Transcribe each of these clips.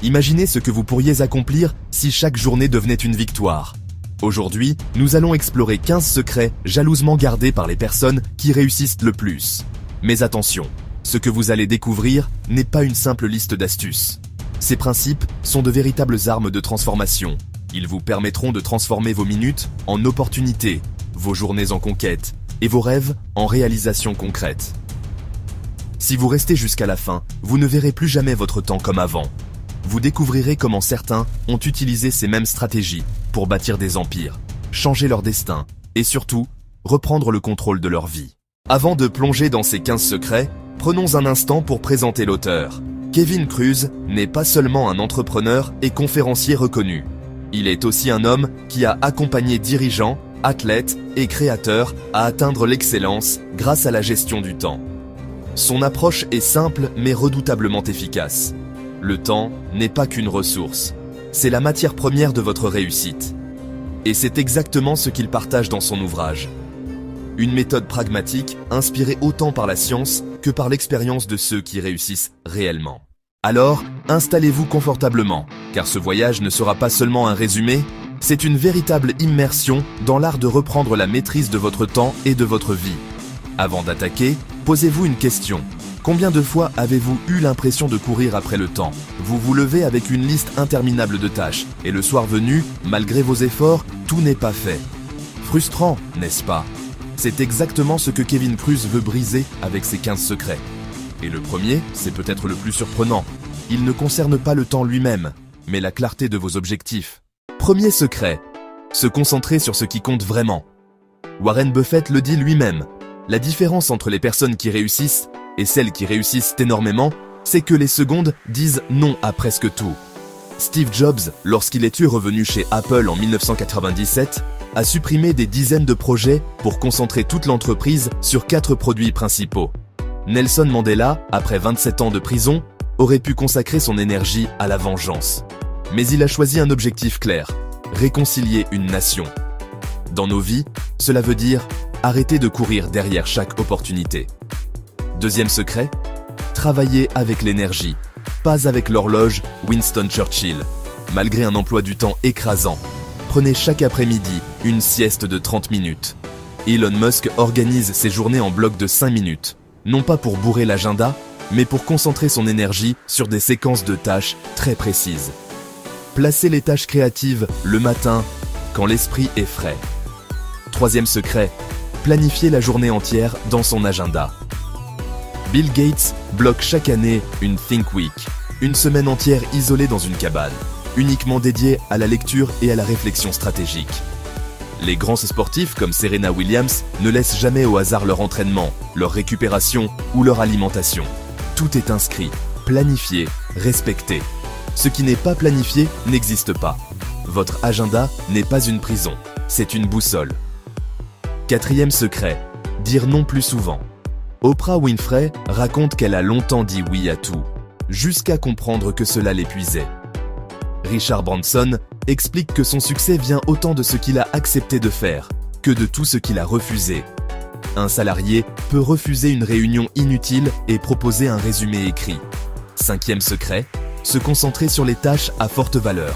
Imaginez ce que vous pourriez accomplir si chaque journée devenait une victoire. Aujourd'hui, nous allons explorer 15 secrets jalousement gardés par les personnes qui réussissent le plus. Mais attention, ce que vous allez découvrir n'est pas une simple liste d'astuces. Ces principes sont de véritables armes de transformation. Ils vous permettront de transformer vos minutes en opportunités, vos journées en conquêtes et vos rêves en réalisations concrètes. Si vous restez jusqu'à la fin, vous ne verrez plus jamais votre temps comme avant. Vous découvrirez comment certains ont utilisé ces mêmes stratégies pour bâtir des empires, changer leur destin et surtout, reprendre le contrôle de leur vie. Avant de plonger dans ces 15 secrets, prenons un instant pour présenter l'auteur. Kevin Kruse n'est pas seulement un entrepreneur et conférencier reconnu. Il est aussi un homme qui a accompagné dirigeants, athlètes et créateurs à atteindre l'excellence grâce à la gestion du temps. Son approche est simple mais redoutablement efficace. Le temps n'est pas qu'une ressource, c'est la matière première de votre réussite. Et c'est exactement ce qu'il partage dans son ouvrage. Une méthode pragmatique inspirée autant par la science que par l'expérience de ceux qui réussissent réellement. Alors, installez-vous confortablement, car ce voyage ne sera pas seulement un résumé, c'est une véritable immersion dans l'art de reprendre la maîtrise de votre temps et de votre vie. Avant d'attaquer, posez-vous une question. Combien de fois avez-vous eu l'impression de courir après le temps? Vous vous levez avec une liste interminable de tâches, et le soir venu, malgré vos efforts, tout n'est pas fait. Frustrant, n'est-ce pas? C'est exactement ce que Kevin Kruse veut briser avec ses 15 secrets. Et le premier, c'est peut-être le plus surprenant. Il ne concerne pas le temps lui-même, mais la clarté de vos objectifs. Premier secret, se concentrer sur ce qui compte vraiment. Warren Buffett le dit lui-même. La différence entre les personnes qui réussissent et celles qui réussissent énormément, c'est que les secondes disent non à presque tout. Steve Jobs, lorsqu'il est revenu chez Apple en 1997, a supprimé des dizaines de projets pour concentrer toute l'entreprise sur 4 produits principaux. Nelson Mandela, après 27 ans de prison, aurait pu consacrer son énergie à la vengeance. Mais il a choisi un objectif clair, réconcilier une nation. Dans nos vies, cela veut dire arrêter de courir derrière chaque opportunité. Deuxième secret, travailler avec l'énergie, pas avec l'horloge Winston Churchill. Malgré un emploi du temps écrasant, prenez chaque après-midi une sieste de 30 minutes. Elon Musk organise ses journées en blocs de 5 minutes, non pas pour bourrer l'agenda, mais pour concentrer son énergie sur des séquences de tâches très précises. Placez les tâches créatives le matin, quand l'esprit est frais. Troisième secret, planifiez la journée entière dans son agenda. Bill Gates bloque chaque année une Think Week, une semaine entière isolée dans une cabane, uniquement dédiée à la lecture et à la réflexion stratégique. Les grands sportifs comme Serena Williams ne laissent jamais au hasard leur entraînement, leur récupération ou leur alimentation. Tout est inscrit, planifié, respecté. Ce qui n'est pas planifié n'existe pas. Votre agenda n'est pas une prison, c'est une boussole. Quatrième secret, dire non plus souvent. Oprah Winfrey raconte qu'elle a longtemps dit oui à tout, jusqu'à comprendre que cela l'épuisait. Richard Branson explique que son succès vient autant de ce qu'il a accepté de faire, que de tout ce qu'il a refusé. Un salarié peut refuser une réunion inutile et proposer un résumé écrit. Cinquième secret, se concentrer sur les tâches à forte valeur.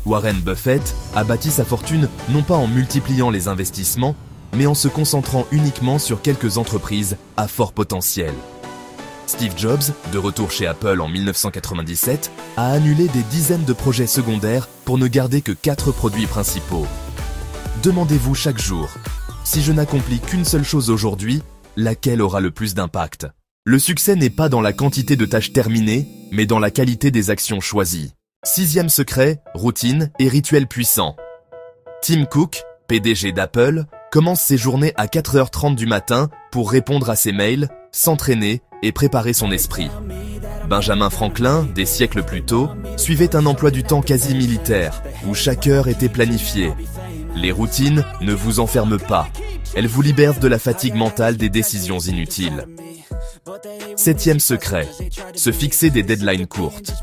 Warren Buffett a bâti sa fortune non pas en multipliant les investissements, mais en se concentrant uniquement sur quelques entreprises à fort potentiel. Steve Jobs, de retour chez Apple en 1997, a annulé des dizaines de projets secondaires pour ne garder que 4 produits principaux. Demandez-vous chaque jour, si je n'accomplis qu'une seule chose aujourd'hui, laquelle aura le plus d'impact? Le succès n'est pas dans la quantité de tâches terminées, mais dans la qualité des actions choisies. Sixième secret, routine et rituels puissants. Tim Cook, PDG d'Apple, commence ses journées à 4h30 du matin pour répondre à ses mails, s'entraîner et préparer son esprit. Benjamin Franklin, des siècles plus tôt, suivait un emploi du temps quasi militaire, où chaque heure était planifiée. Les routines ne vous enferment pas, elles vous libèrent de la fatigue mentale des décisions inutiles. Septième secret, se fixer des deadlines courtes.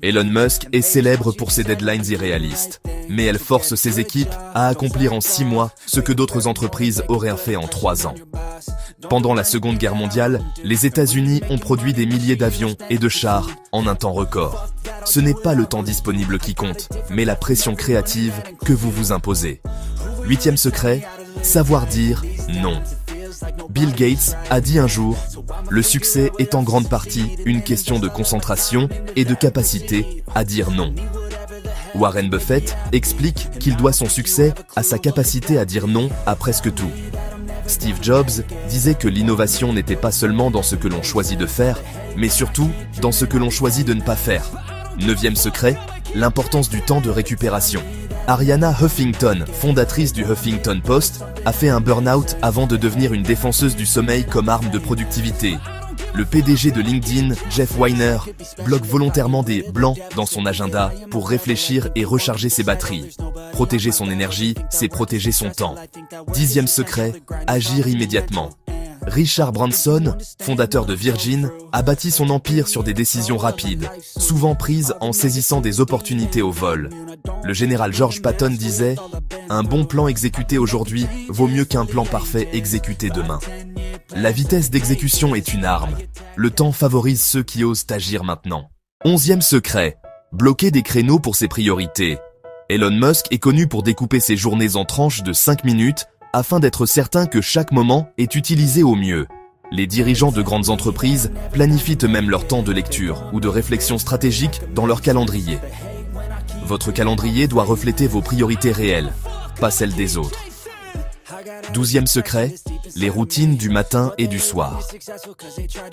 Elon Musk est célèbre pour ses deadlines irréalistes, mais elle force ses équipes à accomplir en 6 mois ce que d'autres entreprises auraient fait en 3 ans. Pendant la Seconde Guerre mondiale, les États-Unis ont produit des milliers d'avions et de chars en un temps record. Ce n'est pas le temps disponible qui compte, mais la pression créative que vous vous imposez. Huitième secret, savoir dire non. Bill Gates a dit un jour, « Le succès est en grande partie une question de concentration et de capacité à dire non ». Warren Buffett explique qu'il doit son succès à sa capacité à dire non à presque tout. Steve Jobs disait que l'innovation n'était pas seulement dans ce que l'on choisit de faire, mais surtout dans ce que l'on choisit de ne pas faire. Neuvième secret, l'importance du temps de récupération. Arianna Huffington, fondatrice du Huffington Post, a fait un burn-out avant de devenir une défenseuse du sommeil comme arme de productivité. Le PDG de LinkedIn, Jeff Weiner, bloque volontairement des blancs dans son agenda pour réfléchir et recharger ses batteries. Protéger son énergie, c'est protéger son temps. Dixième secret, agir immédiatement. Richard Branson, fondateur de Virgin, a bâti son empire sur des décisions rapides, souvent prises en saisissant des opportunités au vol. Le général George Patton disait « Un bon plan exécuté aujourd'hui vaut mieux qu'un plan parfait exécuté demain ». La vitesse d'exécution est une arme. Le temps favorise ceux qui osent agir maintenant. Onzième secret, bloquer des créneaux pour ses priorités. Elon Musk est connu pour découper ses journées en tranches de 5 minutes afin d'être certain que chaque moment est utilisé au mieux. Les dirigeants de grandes entreprises planifient eux-mêmes leur temps de lecture ou de réflexion stratégique dans leur calendrier. Votre calendrier doit refléter vos priorités réelles, pas celles des autres. 12e secret, les routines du matin et du soir.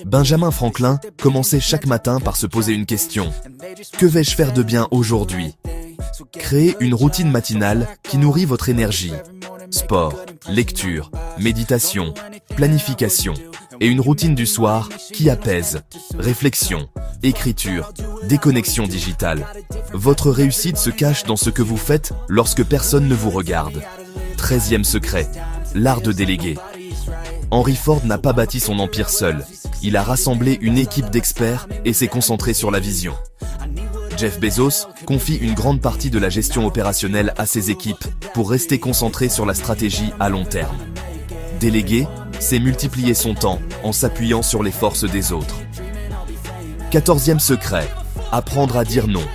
Benjamin Franklin commençait chaque matin par se poser une question. Que vais-je faire de bien aujourd'hui? Créez une routine matinale qui nourrit votre énergie. Sport, lecture, méditation, planification et une routine du soir qui apaise. Réflexion, écriture, déconnexion digitale. Votre réussite se cache dans ce que vous faites lorsque personne ne vous regarde. 13e secret, l'art de déléguer. Henry Ford n'a pas bâti son empire seul. Il a rassemblé une équipe d'experts et s'est concentré sur la vision. Jeff Bezos confie une grande partie de la gestion opérationnelle à ses équipes pour rester concentré sur la stratégie à long terme. Déléguer, c'est multiplier son temps en s'appuyant sur les forces des autres. 14e secret, apprendre à dire non.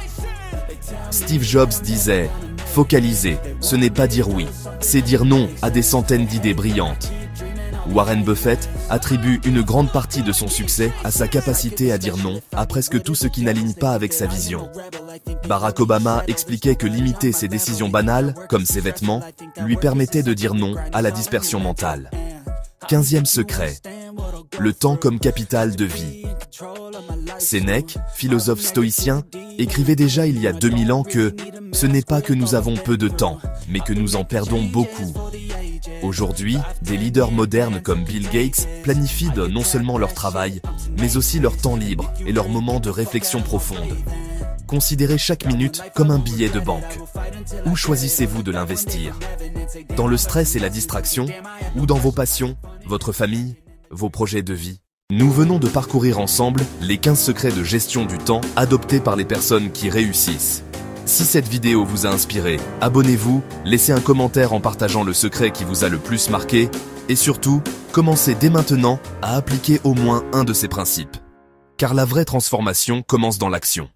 Steve Jobs disait « Focaliser, ce n'est pas dire oui, c'est dire non à des centaines d'idées brillantes ». Warren Buffett attribue une grande partie de son succès à sa capacité à dire non à presque tout ce qui n'aligne pas avec sa vision. Barack Obama expliquait que limiter ses décisions banales, comme ses vêtements, lui permettait de dire non à la dispersion mentale. 15e secret, le temps comme capital de vie. Sénèque, philosophe stoïcien, écrivait déjà il y a 2000 ans que « ce n'est pas que nous avons peu de temps, mais que nous en perdons beaucoup ». Aujourd'hui, des leaders modernes comme Bill Gates planifient non seulement leur travail, mais aussi leur temps libre et leurs moments de réflexion profonde. Considérez chaque minute comme un billet de banque. Où choisissez-vous de l'investir? Dans le stress et la distraction, ou dans vos passions, votre famille, vos projets de vie? Nous venons de parcourir ensemble les 15 secrets de gestion du temps adoptés par les personnes qui réussissent. Si cette vidéo vous a inspiré, abonnez-vous, laissez un commentaire en partageant le secret qui vous a le plus marqué, et surtout, commencez dès maintenant à appliquer au moins un de ces principes. Car la vraie transformation commence dans l'action.